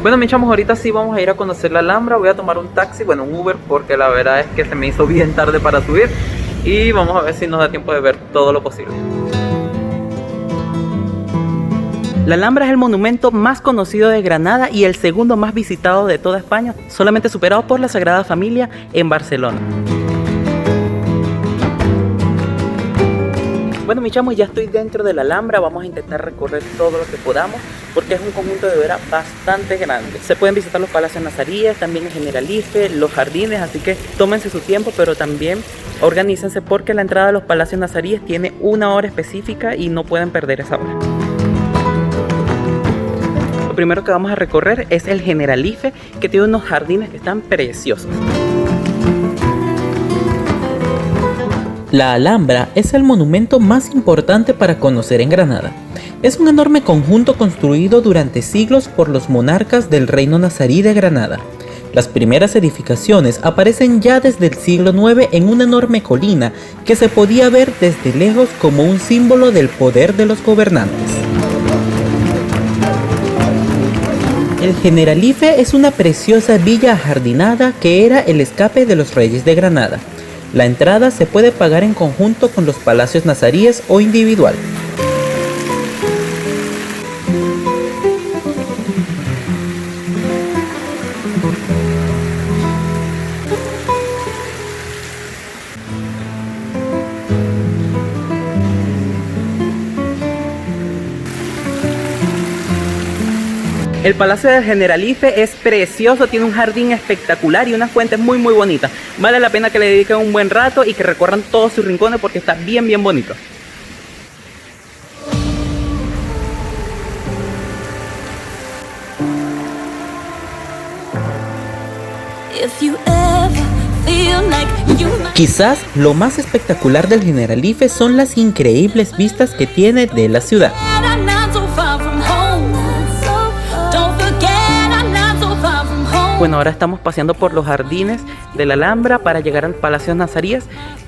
Bueno, mis chamos, ahorita sí vamos a ir a conocer la Alhambra. Voy a tomar un taxi, bueno, un Uber, porque la verdad es que se me hizo bien tarde para subir. Y vamos a ver si nos da tiempo de ver todo lo posible. La Alhambra es el monumento más conocido de Granada y el segundo más visitado de toda España, solamente superado por la Sagrada Familia en Barcelona. Bueno, mis chamos, ya estoy dentro de la Alhambra. Vamos a intentar recorrer todo lo que podamos porque es un conjunto de veras bastante grande. Se pueden visitar los palacios nazaríes, también el Generalife, los jardines, así que tómense su tiempo, pero también organícense porque la entrada a los palacios nazaríes tiene una hora específica y no pueden perder esa hora. Lo primero que vamos a recorrer es el Generalife, que tiene unos jardines que están preciosos. La Alhambra es el monumento más importante para conocer en Granada. Es un enorme conjunto construido durante siglos por los monarcas del reino nazarí de Granada. Las primeras edificaciones aparecen ya desde el siglo IX en una enorme colina que se podía ver desde lejos como un símbolo del poder de los gobernantes. El Generalife es una preciosa villa ajardinada que era el escape de los reyes de Granada. La entrada se puede pagar en conjunto con los palacios nazaríes o individual. El Palacio del Generalife es precioso, tiene un jardín espectacular y unas fuentes muy bonitas. Vale la pena que le dediquen un buen rato y que recorran todos sus rincones porque está bien bonito. Quizás lo más espectacular del Generalife son las increíbles vistas que tiene de la ciudad. Bueno, ahora estamos paseando por los jardines de la Alhambra para llegar al Palacio Nazaríes,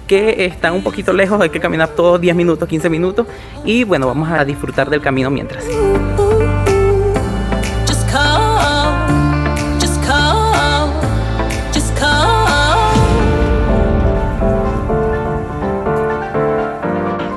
que están un poquito lejos, hay que caminar todos 10 minutos, 15 minutos y bueno, vamos a disfrutar del camino mientras.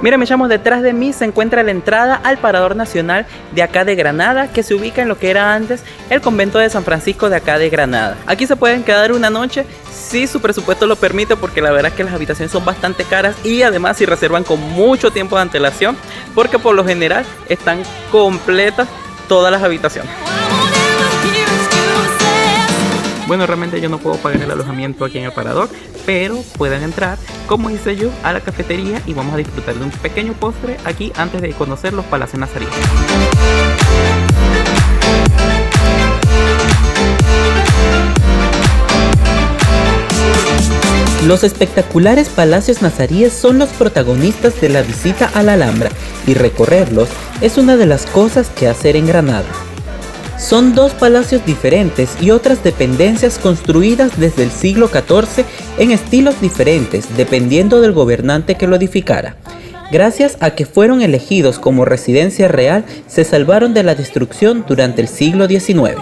Mira, me llamo, detrás de mí se encuentra la entrada al Parador Nacional de acá de Granada, que se ubica en lo que era antes el convento de San Francisco de acá de Granada. Aquí se pueden quedar una noche si su presupuesto lo permite, porque la verdad es que las habitaciones son bastante caras y además si reservan con mucho tiempo de antelación, porque por lo general están completas todas las habitaciones. Bueno, realmente yo no puedo pagar el alojamiento aquí en el Parador, pero pueden entrar, como hice yo, a la cafetería y vamos a disfrutar de un pequeño postre aquí antes de conocer los palacios nazaríes. Los espectaculares palacios nazaríes son los protagonistas de la visita a la Alhambra y recorrerlos es una de las cosas que hacer en Granada. Son dos palacios diferentes y otras dependencias construidas desde el siglo XIV en estilos diferentes dependiendo del gobernante que lo edificara. Gracias a que fueron elegidos como residencia real, se salvaron de la destrucción durante el siglo XIX.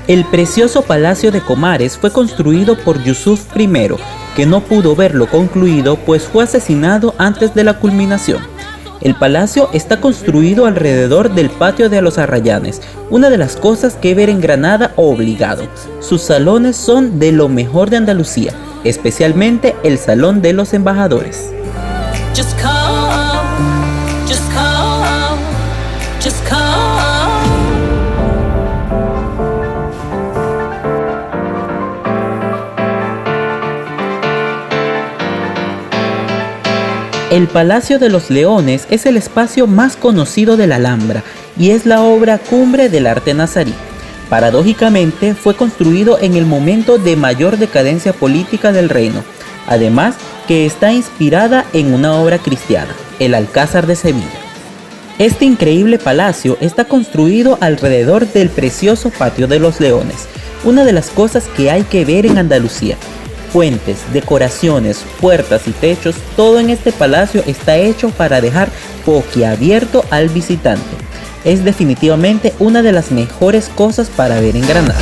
El precioso Palacio de Comares fue construido por Yusuf I, que no pudo verlo concluido pues fue asesinado antes de la culminación. El palacio está construido alrededor del patio de los Arrayanes, una de las cosas que ver en Granada obligado. Sus salones son de lo mejor de Andalucía, especialmente el Salón de los Embajadores. El Palacio de los Leones es el espacio más conocido de la Alhambra y es la obra cumbre del arte nazarí. Paradójicamente, fue construido en el momento de mayor decadencia política del reino, además que está inspirada en una obra cristiana, el Alcázar de Sevilla. Este increíble palacio está construido alrededor del precioso Patio de los Leones, una de las cosas que hay que ver en Andalucía. Puentes, decoraciones, puertas y techos, todo en este palacio está hecho para dejar boquiabierto al visitante. Es definitivamente una de las mejores cosas para ver en Granada.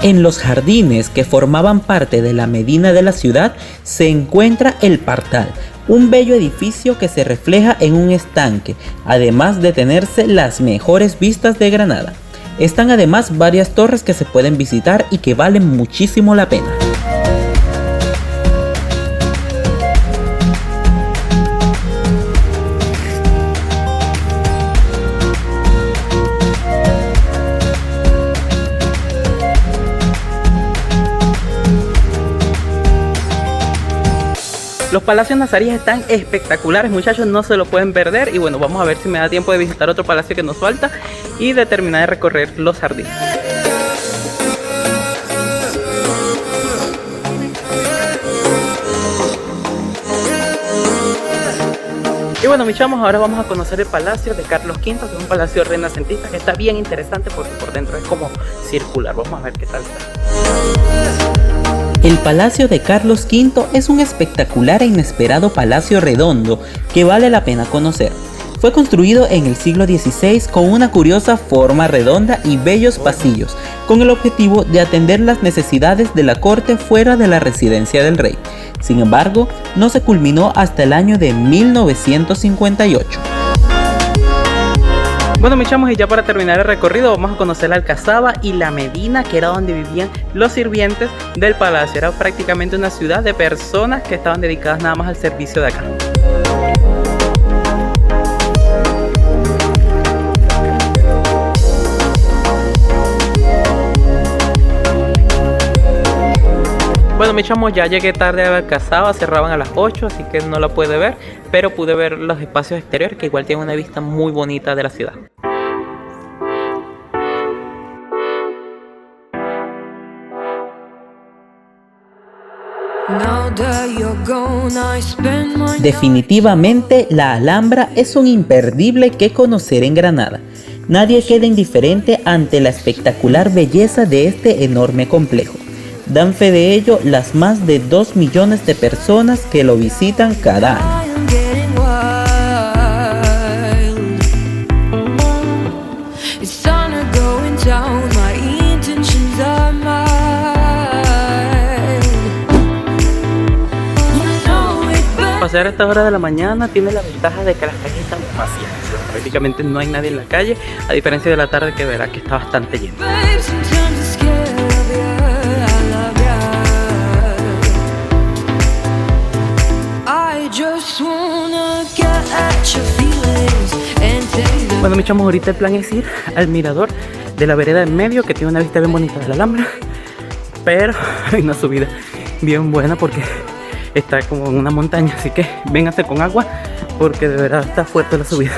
En los jardines que formaban parte de la medina de la ciudad se encuentra el Partal, un bello edificio que se refleja en un estanque, además de tenerse las mejores vistas de Granada. Están además varias torres que se pueden visitar y que valen muchísimo la pena. Los palacios nazaríes están espectaculares, muchachos, no se lo pueden perder. Y bueno, vamos a ver si me da tiempo de visitar otro palacio que nos falta y de terminar de recorrer los jardines. Y bueno, mis chamos, ahora vamos a conocer el palacio de Carlos V, que es un palacio renacentista que está bien interesante porque por dentro es como circular. Vamos a ver qué tal está. El Palacio de Carlos V es un espectacular e inesperado palacio redondo que vale la pena conocer. Fue construido en el siglo XVI con una curiosa forma redonda y bellos pasillos, con el objetivo de atender las necesidades de la corte fuera de la residencia del rey. Sin embargo, no se culminó hasta el año de 1958. Bueno, mis chamos, y ya para terminar el recorrido vamos a conocer la Alcazaba y la Medina, que era donde vivían los sirvientes del palacio. Era prácticamente una ciudad de personas que estaban dedicadas nada más al servicio de acá. Bueno, mis chamos, ya llegué tarde a la Alcazaba, cerraban a las 8, así que no la pude ver, pero pude ver los espacios exteriores que igual tienen una vista muy bonita de la ciudad. Definitivamente la Alhambra es un imperdible que conocer en Granada. Nadie queda indiferente ante la espectacular belleza de este enorme complejo. Dan fe de ello las más de 2 millones de personas que lo visitan cada año. Pasear a esta hora de la mañana tiene la ventaja de que las calles están vacías. Prácticamente no hay nadie en la calle, a diferencia de la tarde que verá que está bastante lleno. Bueno, mis chamos, ahorita el plan es ir al mirador de la vereda en medio, que tiene una vista bien bonita de la Alhambra, pero hay una subida bien buena porque está como en una montaña, así que vénganse con agua porque de verdad está fuerte la subida.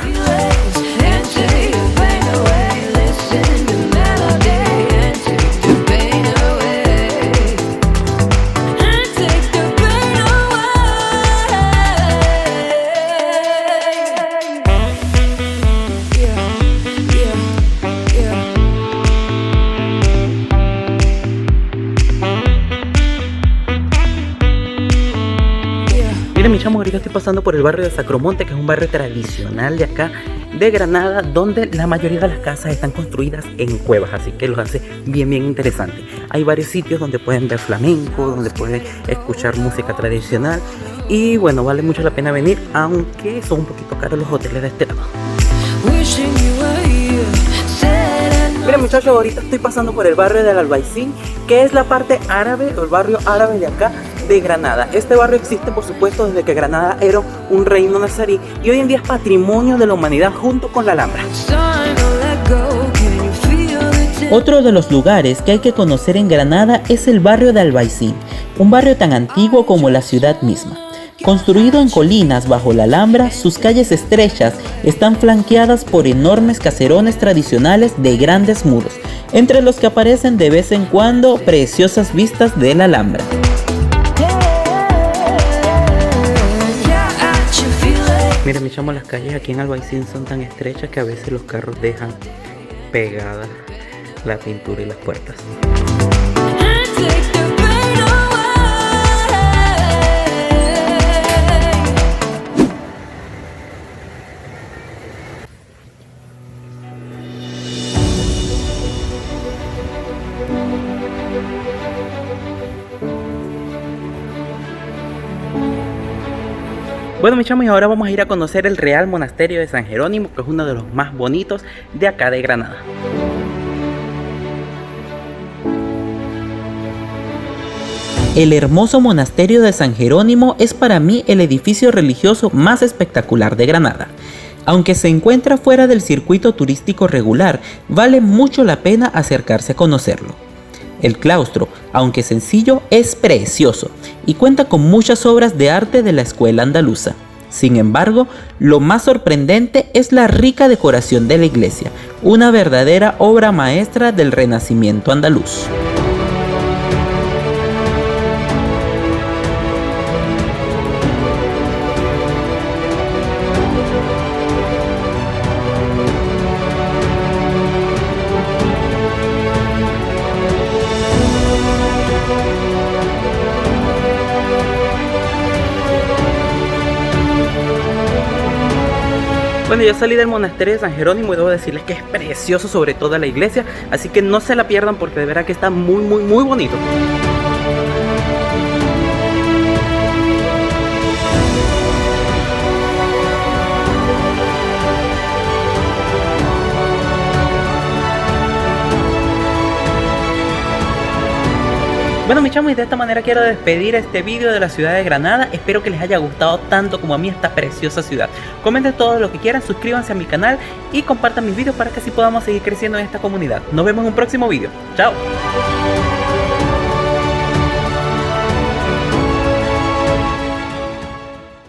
Miren, mis chamos, ahorita estoy pasando por el barrio de Sacromonte, que es un barrio tradicional de acá de Granada, donde la mayoría de las casas están construidas en cuevas, así que los hace bien interesante. Hay varios sitios donde pueden ver flamenco, donde pueden escuchar música tradicional y bueno, vale mucho la pena venir, aunque son un poquito caros los hoteles de este lado. Miren muchachos, ahorita estoy pasando por el barrio del Albaicín, que es la parte árabe, o el barrio árabe de acá de Granada. Este barrio existe por supuesto desde que Granada era un reino nazarí y hoy en día es patrimonio de la humanidad junto con la Alhambra. Otro de los lugares que hay que conocer en Granada es el barrio de Albaicín, un barrio tan antiguo como la ciudad misma. Construido en colinas bajo la Alhambra, sus calles estrechas están flanqueadas por enormes caserones tradicionales de grandes muros, entre los que aparecen de vez en cuando preciosas vistas de la Alhambra. Miren, mi chamo, las calles aquí en Albaicín son tan estrechas que a veces los carros dejan pegada la pintura y las puertas. Bueno, mis chamos, y ahora vamos a ir a conocer el Real Monasterio de San Jerónimo, que es uno de los más bonitos de acá de Granada. El hermoso monasterio de San Jerónimo es para mí el edificio religioso más espectacular de Granada. Aunque se encuentra fuera del circuito turístico regular, vale mucho la pena acercarse a conocerlo. El claustro, aunque sencillo, es precioso y cuenta con muchas obras de arte de la escuela andaluza. Sin embargo, lo más sorprendente es la rica decoración de la iglesia, una verdadera obra maestra del Renacimiento andaluz. Bueno, yo salí del monasterio de San Jerónimo y debo decirles que es precioso, sobre todo la iglesia, así que no se la pierdan porque de verdad que está muy bonito. Bueno, mis chamos, y de esta manera quiero despedir este vídeo de la ciudad de Granada. Espero que les haya gustado tanto como a mí esta preciosa ciudad. Comenten todo lo que quieran, suscríbanse a mi canal y compartan mis vídeos para que así podamos seguir creciendo en esta comunidad. Nos vemos en un próximo vídeo. Chao.